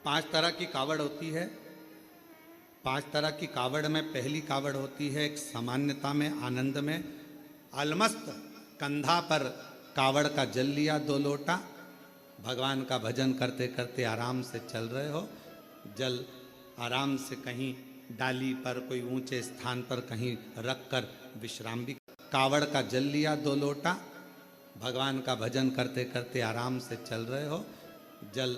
पांच तरह की कावड़ होती है। पांच तरह की कावड़ में पहली कावड़ होती है एक सामान्यता में, आनंद में। अलमस्त कंधा पर कावड़ का जल लिया 2 लोटा, भगवान का भजन करते करते आराम से चल रहे हो, जल आराम से कहीं डाली पर कोई ऊंचे स्थान पर कहीं रख कर विश्राम भी। कावड़ का जल लिया 2 लोटा, भगवान का भजन करते करते आराम से चल रहे हो, जल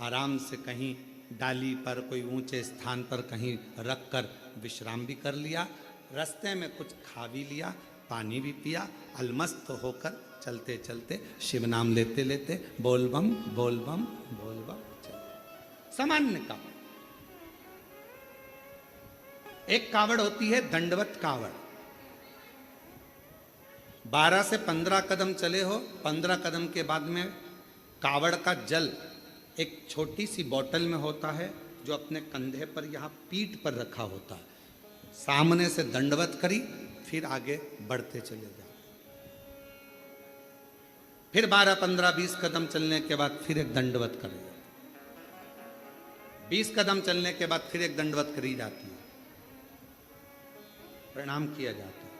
आराम से कहीं डाली पर कोई ऊंचे स्थान पर कहीं रख कर विश्राम भी कर लिया, रास्ते में कुछ खा भी लिया, पानी भी पिया, अलमस्त होकर चलते चलते शिव नाम लेते लेते बोल बम बोल बम बोल बम चलते। सामान्य कावड़। एक कावड़ होती है दंडवत कावड़। 12 से 15 कदम चले हो, 15 कदम के बाद में कावड़ का जल एक छोटी सी बोतल में होता है जो अपने कंधे पर यहाँ पीठ पर रखा होता है। सामने से दंडवत करी, फिर आगे बढ़ते चले जाओ। फिर 12, 15, 20 कदम चलने के बाद फिर एक दंडवत करी, 20 कदम चलने के बाद फिर एक दंडवत करी जाती है, प्रणाम किया जाता है।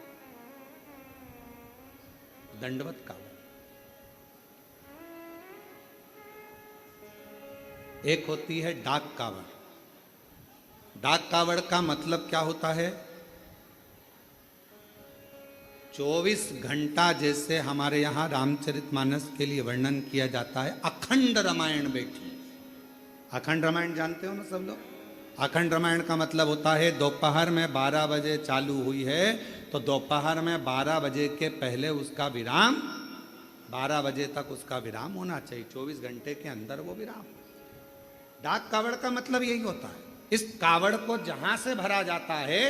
दंडवत कावड़। एक होती है डाक कावड़। डाक कावड़ का मतलब क्या होता है? 24 घंटा जैसे हमारे यहाँ रामचरितमानस के लिए वर्णन किया जाता है, अखंड रामायण बैठी। अखंड रामायण जानते हो ना सब लोग? अखंड रामायण का मतलब होता है दोपहर में 12 बजे चालू हुई है तो दोपहर में 12 बजे के पहले उसका विराम, 12 बजे तक उसका विराम होना चाहिए, 24 घंटे के अंदर वो विराम। डाक कावड़ का मतलब यही होता है। इस कावड़ को जहां से भरा जाता है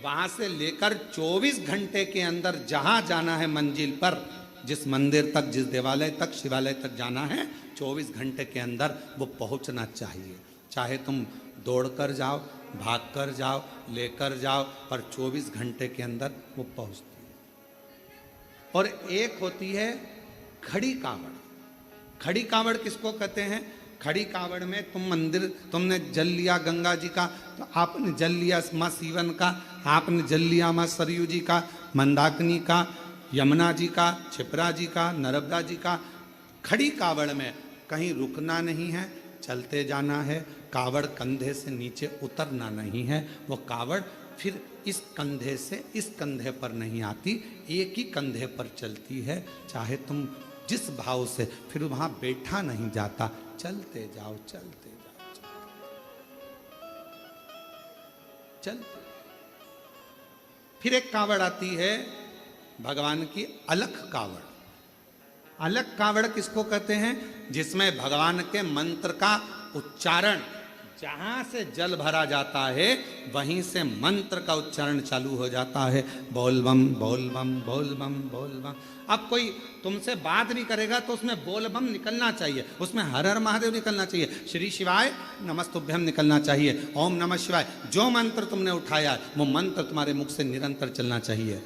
वहां से लेकर 24 घंटे के अंदर जहां जाना है मंजिल पर, जिस मंदिर तक, जिस देवालय तक, शिवालय तक जाना है, 24 घंटे के अंदर वो पहुंचना चाहिए। चाहे तुम दौड़कर जाओ, भागकर जाओ, लेकर जाओ, पर 24 घंटे के अंदर वो पहुंचती है। और एक होती है खड़ी कावड़। खड़ी कावड़ किसको कहते हैं? खड़ी कावड़ में तुम मंदिर, तुमने जल लिया गंगा जी का, तो आपने जल लिया माँ सीवन का, आपने जल लिया माँ सरयू जी का, मंदाकिनी का, यमुना जी का, क्षिप्रा जी का, नर्मदा जी का। खड़ी कावड़ में कहीं रुकना नहीं है, चलते जाना है। कावड़ कंधे से नीचे उतरना नहीं है। वो कावड़ फिर इस कंधे से इस कंधे पर नहीं आती, एक ही कंधे पर चलती है। चाहे तुम जिस भाव से, फिर वहां बैठा नहीं जाता, चलते जाओ चलते जाओ चलते। फिर एक कावड़ आती है भगवान की अलख कावड़। अलख कावड़ किसको कहते हैं? जिसमें भगवान के मंत्र का उच्चारण, जहां से जल भरा जाता है वहीं से मंत्र का उच्चारण चालू हो जाता है, बोल बम बोल बम बोल बम बोल बम। अब कोई तुमसे बात भी करेगा तो उसमें बोल बम निकलना चाहिए, उसमें हर हर महादेव निकलना चाहिए, श्री शिवाय नमस्तुभ्यम निकलना चाहिए, ओम नमः शिवाय। जो मंत्र तुमने उठाया वो मंत्र तुम्हारे मुख से निरंतर चलना चाहिए।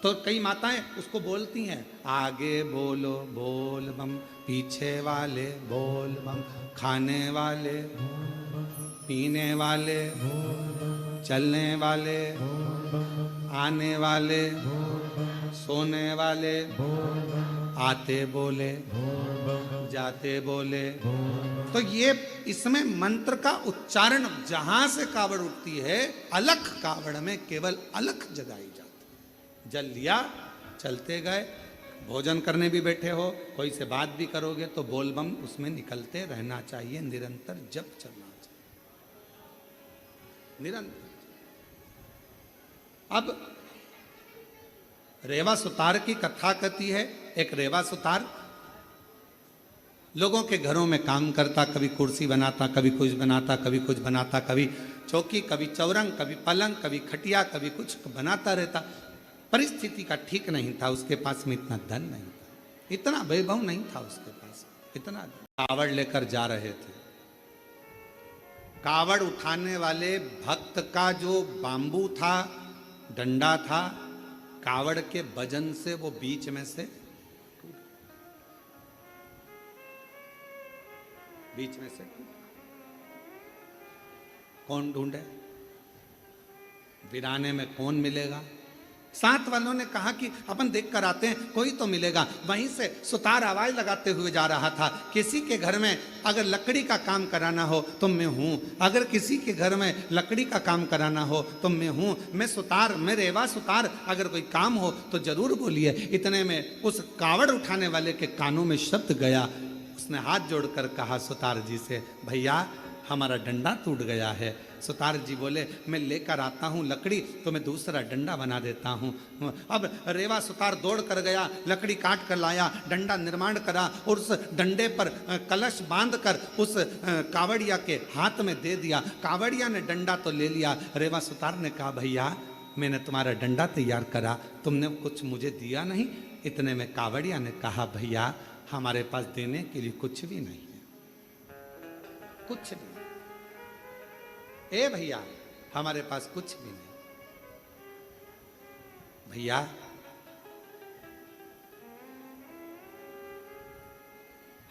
तो कई माताएं उसको बोलती हैं, आगे बोलो बोल बम, पीछे वाले बोल बम, खाने वाले, पीने वाले, चलने वाले, आने वाले, सोने वाले, आते बोले, जाते बोले। तो ये इसमें मंत्र का उच्चारण जहां से कावड़ उठती है, अलख कावड़ में केवल अलख जगाई जाती। जल लिया, चलते गए, भोजन करने भी बैठे हो, कोई से बात भी करोगे तो बोल बम उसमें निकलते रहना चाहिए, निरंतर जप चलना चाहिए, निरंतर। अब रेवा सुतार की कथा कहती है। एक रेवा सुतार लोगों के घरों में काम करता, कभी कुर्सी बनाता, कभी कुछ बनाता, कभी कुछ बनाता, कभी चौकी, कभी चौरंग, कभी पलंग, कभी खटिया, कभी कुछ बनाता रहता। परिस्थिति का ठीक नहीं था, उसके पास में इतना धन नहीं था, इतना वैभव नहीं था उसके पास, इतना। कावड़ लेकर जा रहे थे। कावड़ उठाने वाले भक्त का जो बांबू था, डंडा था, कावड़ के वजन से वो बीच में से कौन ढूंढे? वीराने में कौन मिलेगा? साथ वालों ने कहा कि अपन देख कर आते हैं, कोई तो मिलेगा। वहीं से सुतार आवाज लगाते हुए जा रहा था, किसी के घर में अगर लकड़ी का काम कराना हो तो मैं हूं, अगर किसी के घर में लकड़ी का काम कराना हो तो मैं हूं, मैं सुतार, मैं रेवा सुतार, अगर कोई काम हो तो जरूर बोलिए। इतने में उस कावड़ उठाने वाले के कानों में शब्द गया। उसने हाथ जोड़कर कहा सुतार जी से, भैया हमारा डंडा टूट गया है। सुतार जी बोले, मैं लेकर आता हूँ लकड़ी तो मैं दूसरा डंडा बना देता हूँ। अब रेवा सुतार दौड़ कर गया, लकड़ी काट कर लाया, डंडा निर्माण करा और उस डंडे पर कलश बांध कर उस कावड़िया के हाथ में दे दिया। कावड़िया ने डंडा तो ले लिया। रेवा सुतार ने कहा, भैया मैंने तुम्हारा डंडा तैयार करा, तुमने कुछ मुझे दिया नहीं। इतने में कावड़िया ने कहा, भैया हमारे पास देने के लिए कुछ भी नहीं है, कुछ नहीं। ए भैया हमारे पास कुछ भी नहीं। भैया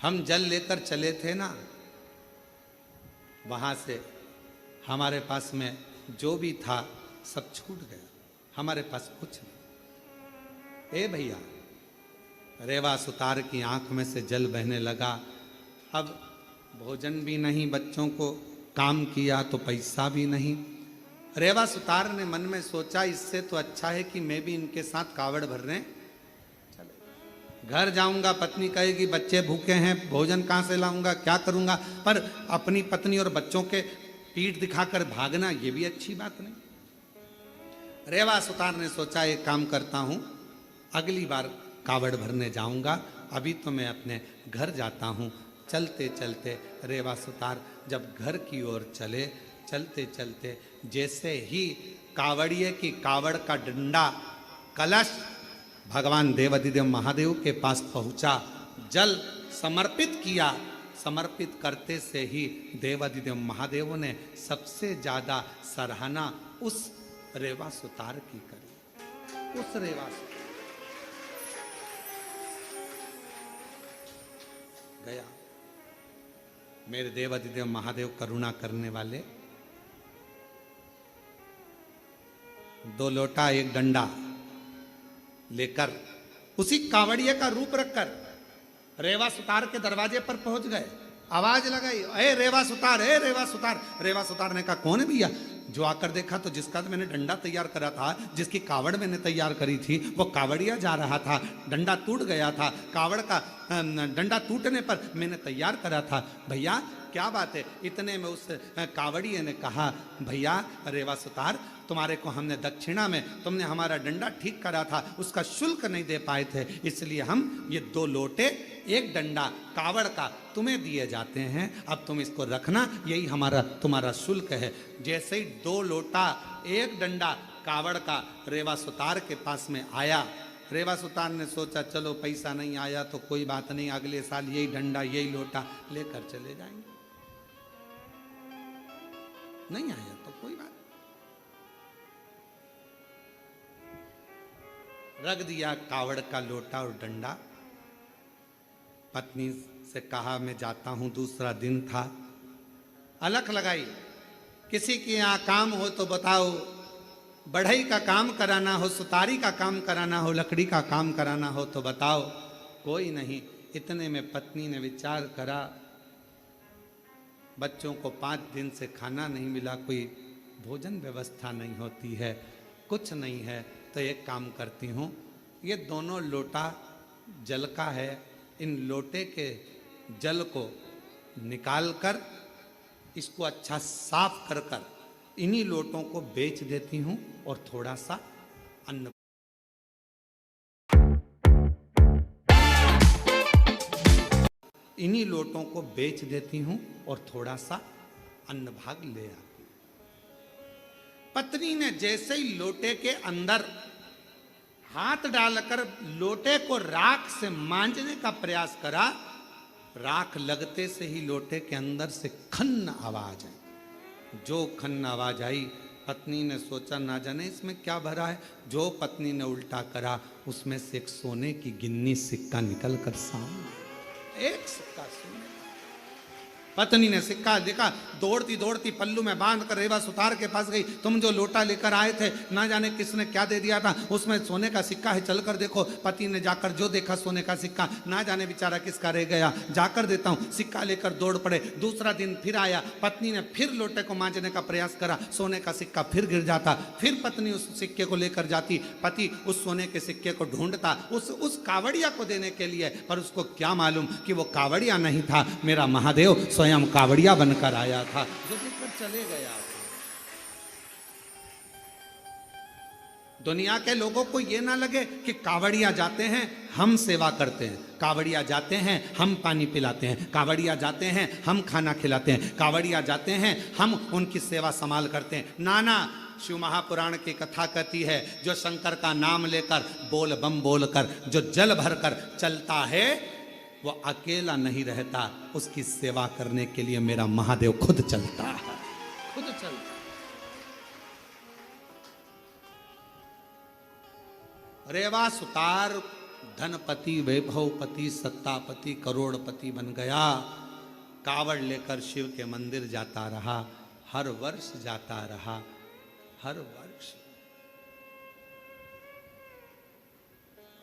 हम जल लेकर चले थे ना, वहां से हमारे पास में जो भी था सब छूट गया, हमारे पास कुछ नहीं। ए भैया, रेवा सुतार की आंख में से जल बहने लगा। अब भोजन भी नहीं, बच्चों को काम किया तो पैसा भी नहीं। रेवा सुतार ने मन में सोचा, इससे तो अच्छा है कि मैं भी इनके साथ कावड़ भरने चले। घर जाऊंगा, पत्नी कहेगी बच्चे भूखे हैं, भोजन कहाँ से लाऊंगा, क्या करूंगा। पर अपनी पत्नी और बच्चों के पीठ दिखाकर भागना, ये भी अच्छी बात नहीं। रेवा सुतार ने सोचा, एक काम करता हूं, अगली बार कावड़ भरने जाऊंगा, अभी तो मैं अपने घर जाता हूं। चलते चलते रेवा सुतार जब घर की ओर चले, चलते चलते जैसे ही कावड़िए की कावड़ का डंडा कलश भगवान देवाधिदेव महादेव के पास पहुंचा, जल समर्पित किया। समर्पित करते से ही देवाधिदेव महादेव ने सबसे ज्यादा सराहना उस रेवा सुतार की करी। उस रेवा सुतार गया, मेरे देवाधिदेव महादेव करुणा करने वाले, 2 लोटा 1 डंडा लेकर उसी कावड़िया का रूप रखकर रेवा सुतार के दरवाजे पर पहुंच गए। आवाज लगाई, ए रेवा सुतार, ए रेवा सुतार। रेवा सुतार ने कहा, कौन है भैया? जो आकर देखा तो जिसका तो मैंने डंडा तैयार करा था, जिसकी कावड़ मैंने तैयार करी थी, वो कावड़िया जा रहा था, डंडा टूट गया था। कावड़ का डंडा टूटने पर मैंने तैयार करा था। भैया क्या बात है? इतने में उस कावड़िए ने कहा, भैया रेवा सुतार, तुम्हारे को हमने दक्षिणा में, तुमने हमारा डंडा ठीक करा था, उसका शुल्क नहीं दे पाए थे, इसलिए हम ये 2 लोटे 1 डंडा कावड़ का तुम्हें दिए जाते हैं। अब तुम इसको रखना, यही हमारा तुम्हारा शुल्क है। जैसे ही 2 लोटा 1 डंडा कावड़ का रेवा सुतार के पास में आया, रेवा सुतार ने सोचा, चलो पैसा नहीं आया तो कोई बात नहीं, अगले साल यही डंडा यही लोटा लेकर चले जाएंगे। नहीं आया तो कोई बात, रख दिया कावड़ का लोटा और डंडा। पत्नी से कहा, मैं जाता हूं, दूसरा दिन था। अलख लगाई, किसी के यहाँ काम हो तो बताओ, बढ़ई का काम कराना हो, सुतारी का काम कराना हो, लकड़ी का काम कराना हो तो बताओ, कोई नहीं। इतने में पत्नी ने विचार करा, बच्चों को 5 दिन से खाना नहीं मिला, कोई भोजन व्यवस्था नहीं होती है, कुछ नहीं है, तो एक काम करती हूँ, ये दोनों लोटा जल का है, इन लोटे के जल को निकाल कर इसको अच्छा साफ कर कर इन्हीं लोटों को बेच देती हूँ और थोड़ा सा अन्न, इन्हीं लोटों को बेच देती हूँ और थोड़ा सा अन्न भाग ले आती। पत्नी ने जैसे ही लोटे के अंदर हाथ डालकर लोटे को राख से मांजने का प्रयास करा, राख लगते से ही लोटे के अंदर से खन्न आवाज आई। जो खन्न आवाज आई, पत्नी ने सोचा ना जाने इसमें क्या भरा है। जो पत्नी ने उल्टा करा, उसमें से एक सोने की गिन्नी सिक्का निकल कर सामने, एक सिक्का सोने। पत्नी ने सिक्का देखा, दौड़ती दौड़ती पल्लू में बांध कर रेवा सुतार के पास गई। तुम जो लोटा लेकर आए थे, ना जाने किसने क्या दे दिया था, उसमें सोने का सिक्का है, चलकर देखो। पति ने जाकर जो देखा सोने का सिक्का, ना जाने बेचारा किसका रह गया, जाकर देता हूँ। सिक्का लेकर दौड़ पड़े। दूसरा दिन फिर आया, पत्नी ने फिर लोटे को मांजने का प्रयास करा, सोने का सिक्का फिर गिर जाता। फिर पत्नी उस सिक्के को लेकर जाती, पति उस सोने के सिक्के को ढूंढता उस कावड़िया को देने के लिए, पर उसको क्या मालूम कि वो कावड़िया नहीं था, मेरा महादेव स्वयं कावड़िया बनकर आया था, जो देकर चले गया था। दुनिया के लोगों को ये ना लगे कि कावड़िया जाते हैं हम सेवा करते हैं, कावड़िया जाते हैं हम पानी पिलाते हैं, कावड़िया जाते हैं हम खाना खिलाते हैं, कावड़िया जाते हैं हम उनकी सेवा संभाल करते हैं। नाना, शिव महापुराण की कथा कहती है, जो शंकर का नाम लेकर बोल बम बोलकर जो जल भरकर चलता है, वो अकेला नहीं रहता, उसकी सेवा करने के लिए मेरा महादेव खुद चलता है, खुद चलता है। रेवा सुतार धनपति वैभवपति सत्तापति करोड़पति बन गया। कावड़ लेकर शिव के मंदिर जाता रहा, हर वर्ष जाता रहा, हर वर्ष।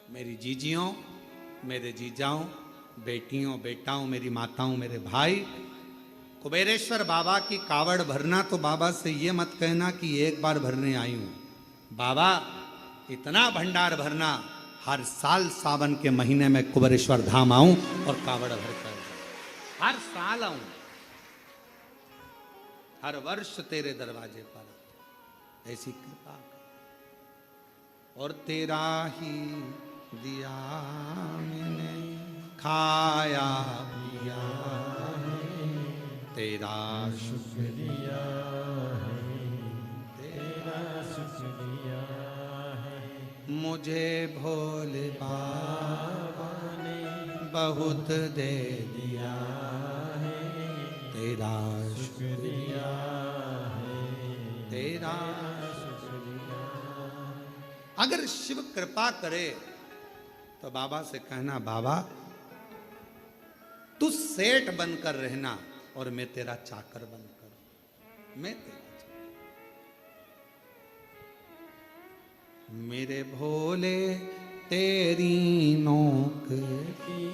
मेरी जीजियों, मेरे जीजाओं, बेटियों, बेटाओं, मेरी माताओं, मेरे भाई, कुबेरेश्वर बाबा की कावड़ भरना तो बाबा से ये मत कहना कि एक बार भरने आई हूं। बाबा इतना भंडार भरना, हर साल सावन के महीने में कुबेरेश्वर धाम आऊं और कावड़ भरकर, हर साल आऊं, हर वर्ष तेरे दरवाजे पर, ऐसी कृपा कर। और तेरा ही दिया मैंने खाया पिया, तेरा शुक्रिया है, तेरा शुक्रिया है। मुझे भोले बाबा ने बहुत दे दिया है, तेरा शुक्रिया है, तेरा शुक्रिया। अगर शिव कृपा करे तो बाबा से कहना, बाबा तू सेठ बनकर रहना और मैं तेरा चाकर बनकर, मैं तेरा चाकर। मेरे भोले तेरी नौकरी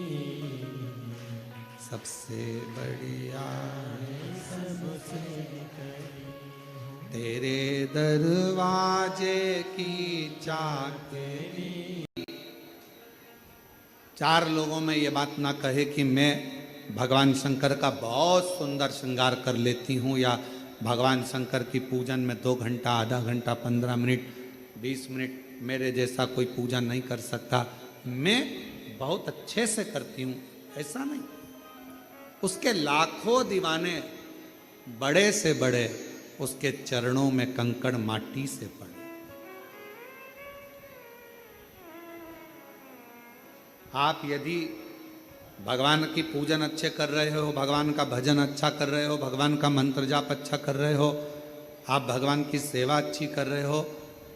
सबसे बढ़िया है, सबसे तेरे दरवाजे की चाकरी। चार लोगों में ये बात ना कहे कि मैं भगवान शंकर का बहुत सुंदर श्रृंगार कर लेती हूँ, या भगवान शंकर की पूजन में 2 घंटा, आधा घंटा, 15 मिनट, 20 मिनट मेरे जैसा कोई पूजन नहीं कर सकता। मैं बहुत अच्छे से करती हूँ, ऐसा नहीं। उसके लाखों दीवाने, बड़े से बड़े, उसके चरणों में कंकड़ माटी से पड़े। आप यदि भगवान की पूजन अच्छे कर रहे हो, भगवान का भजन अच्छा कर रहे हो, भगवान का मंत्र जाप अच्छा कर रहे हो, आप भगवान की सेवा अच्छी कर रहे हो,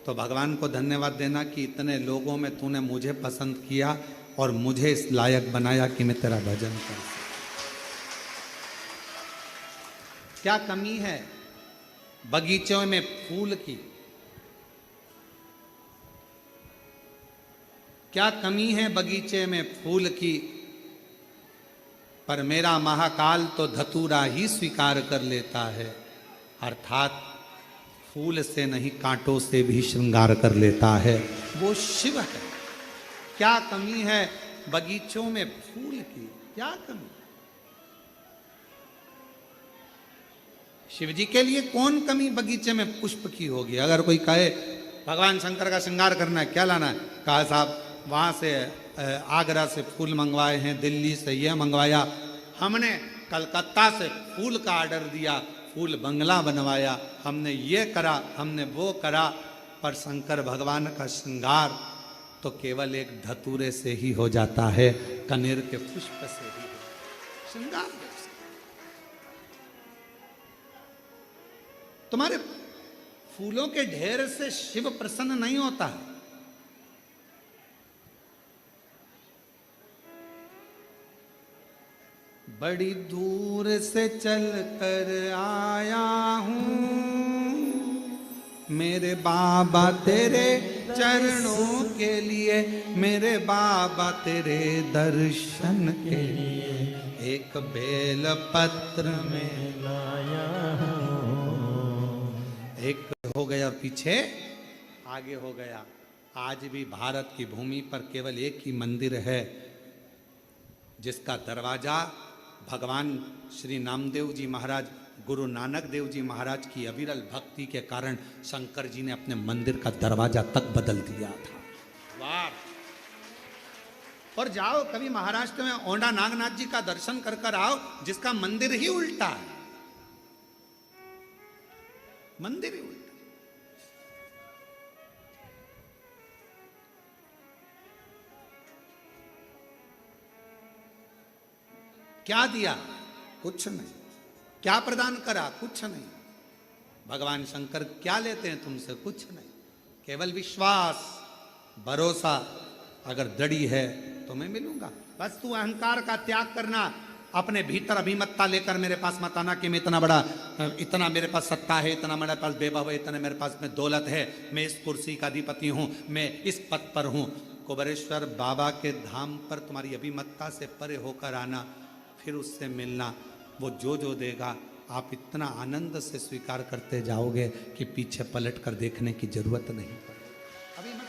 तो भगवान को धन्यवाद देना कि इतने लोगों में तूने मुझे पसंद किया और मुझे इस लायक बनाया कि मैं तेरा भजन कर सकूं। क्या कमी है बगीचों में फूल की, क्या कमी है बगीचे में फूल की, पर मेरा महाकाल तो धतूरा ही स्वीकार कर लेता है, अर्थात फूल से नहीं कांटों से भी श्रृंगार कर लेता है, वो शिव है। क्या कमी है बगीचों में फूल की, क्या कमी? शिव जी के लिए कौन कमी बगीचे में पुष्प की होगी? अगर कोई कहे भगवान शंकर का श्रृंगार करना है, क्या लाना है? कहा साहब वहाँ से आगरा से फूल मंगवाए हैं, दिल्ली से यह मंगवाया, हमने कलकत्ता से फूल का ऑर्डर दिया, फूल बंगला बनवाया, हमने ये करा, हमने वो करा, पर शंकर भगवान का श्रृंगार तो केवल एक धतूरे से ही हो जाता है, कनेर के पुष्प से ही श्रृंगार। तुम्हारे फूलों के ढेर से शिव प्रसन्न नहीं होता है। बड़ी दूर से चल कर आया हूँ मेरे बाबा तेरे चरणों के लिए, मेरे बाबा तेरे दर्शन के लिए एक बेल पत्र में लाया हूँ। एक हो गया और पीछे आगे हो गया। आज भी भारत की भूमि पर केवल एक ही मंदिर है जिसका दरवाजा भगवान श्री नामदेव जी महाराज, गुरु नानक देव जी महाराज की अविरल भक्ति के कारण शंकर जी ने अपने मंदिर का दरवाजा तक बदल दिया था। वाह! और जाओ कभी महाराष्ट्र में औंडा नागनाथ जी का दर्शन कर कर आओ, जिसका मंदिर ही उल्टा है, मंदिर ही उल्टा। क्या दिया? कुछ नहीं। क्या प्रदान करा? कुछ नहीं। भगवान शंकर क्या लेते हैं तुमसे? कुछ नहीं। केवल विश्वास, भरोसा। अगर दड़ी है तो मैं मिलूंगा। बस तू अहंकार का त्याग करना, अपने भीतर अभिमतता लेकर मेरे पास मत आना कि मैं इतना मेरे पास सत्ता है, इतना मेरे पास वैभव है, इतना मेरे पास में दौलत है, मैं इस कुर्सी का अधिपति हूं, मैं इस पद पर हूं। कुबेरेश्वर बाबा के धाम पर तुम्हारी अभिमतता से परे होकर आना, फिर उससे मिलना। वो जो देगा आप इतना आनंद से स्वीकार करते जाओगे कि पीछे पलट कर देखने की जरूरत नहीं पड़ेगी। अभी मत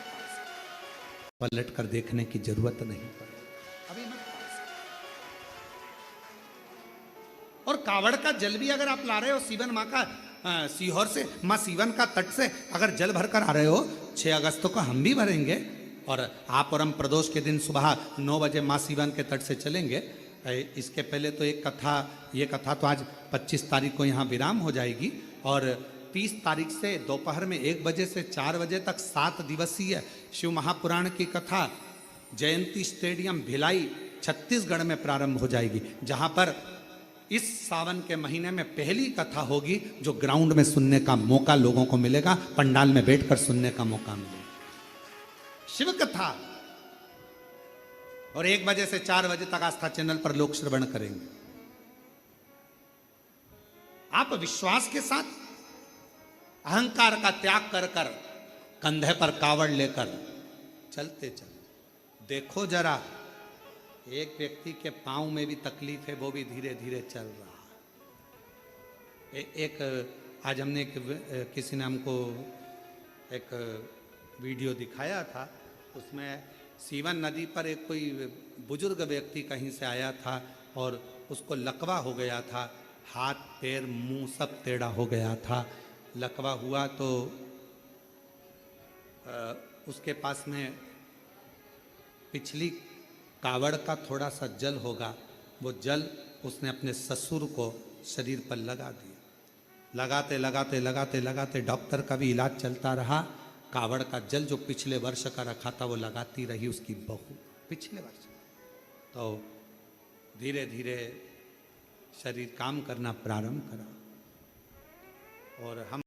पलट कर देखने की जरूरत नहीं पड़ेगी। अभी मत। और कावड़ का जल भी अगर आप ला रहे हो सीवन माँ का, सीहोर से, माँ सीवन का तट से अगर जल भर कर आ रहे हो, 6 अगस्त को हम भी भरेंगे। और आप और हम प्रदोष के दिन सुबह 9 बजे माँ सीवन के तट से चलेंगे। इसके पहले तो ये कथा तो आज 25 तारीख को यहाँ विराम हो जाएगी, और 30 तारीख से दोपहर में 1 बजे से 4 बजे तक 7 दिवसीय शिव महापुराण की कथा जयंती स्टेडियम भिलाई छत्तीसगढ़ में प्रारंभ हो जाएगी, जहाँ पर इस सावन के महीने में पहली कथा होगी जो ग्राउंड में सुनने का मौका लोगों को मिलेगा, पंडाल में बैठकर सुनने का मौका मिलेगा। शिव कथा। और 1 बजे से 4 बजे तक आस्था चैनल पर लोग श्रवण करेंगे। आप विश्वास के साथ अहंकार का त्याग कर कर कंधे पर कावड़ लेकर चलते चलते देखो जरा, एक व्यक्ति के पांव में भी तकलीफ है, वो भी धीरे धीरे चल रहा है। आज हमने किसी ने हमको एक वीडियो दिखाया था, उसमें सीवन नदी पर एक कोई बुजुर्ग व्यक्ति कहीं से आया था और उसको लकवा हो गया था, हाथ पैर मुंह सब टेढ़ा हो गया था। लकवा हुआ तो उसके पास में पिछली कावड़ का थोड़ा सा जल होगा, वो जल उसने अपने ससुर को शरीर पर लगा दिया। लगाते लगाते लगाते लगाते डॉक्टर का भी इलाज चलता रहा। कावड़ का जल जो पिछले वर्ष का रखा था वो लगाती रही उसकी बहू पिछले वर्ष। तो धीरे धीरे शरीर काम करना प्रारंभ करा और हम